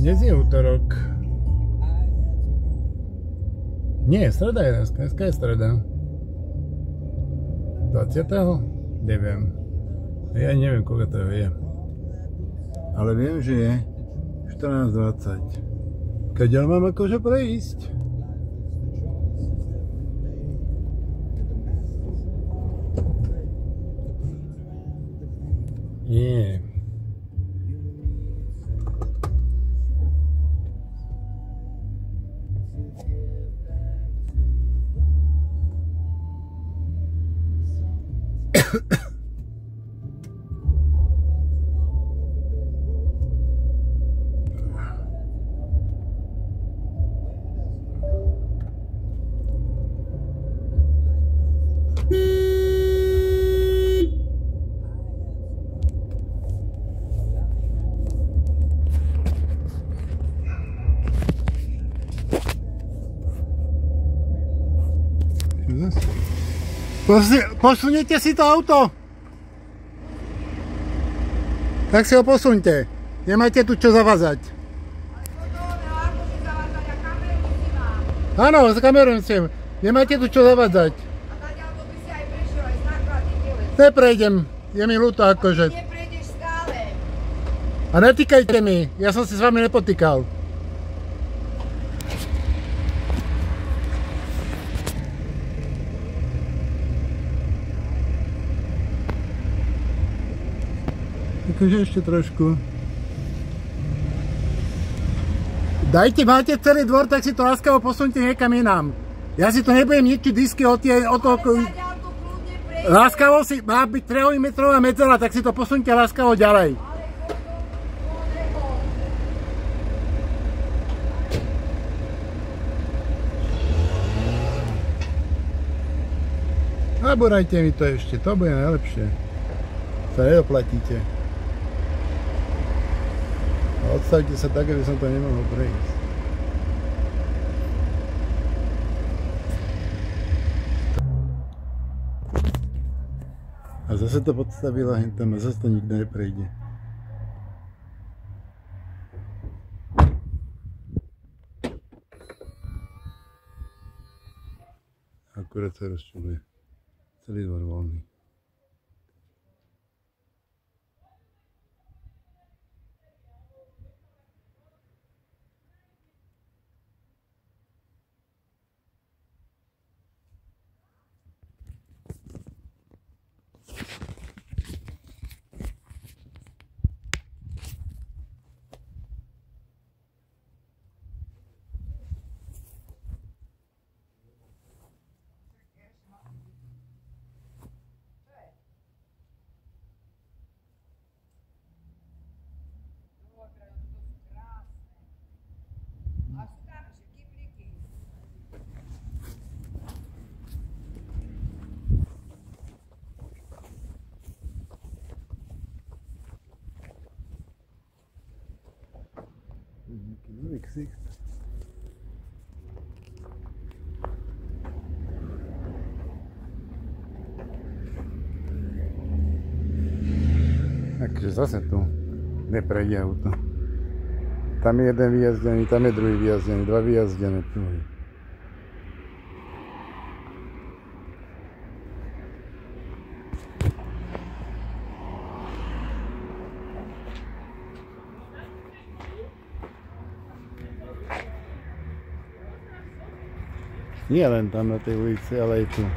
Dnes je útorok. Nie, streda je dneska. Dneska je streda. 20. Neviem. Ja neviem, koľko to je. Ale viem, že je 14:20. Kadeľ mám akože prejsť. Nie. Posuniete si to auto. Tak si ho posuňte. Nemáte tu čo zavazať. Áno, s kamerou si. Nemáte tu čo zavadzať. Neprejdem. Je mi ľúto akože. Neprejdeš stále. A netýkajte mi. Ja som si s vami nepotýkal. Takže ešte trošku. Dajte, máte celý dvor, tak si to láskavo posunte niekam inám. Ja si to nebudem ničiť disky od toho... Láskavo si, má byť 3 metrová medzera, tak si to posunte láskavo ďalej. Naborajte mi to ešte, to bude najlepšie. Sa nedoplatíte. Odstavte sa tak, aby som to nemohol prejsť. A zase to podstavila hentam a zase to nikto neprejde. Akurát sa rozčuluje. Celý dvor voľný. Nový ksicht. Takže zase tu neprejde auto. Tam je jeden vyjazdený, tam je druhý vyjazdený, 2 vyjazdené tu. Nie len tam na tej ulici, ale aj tu.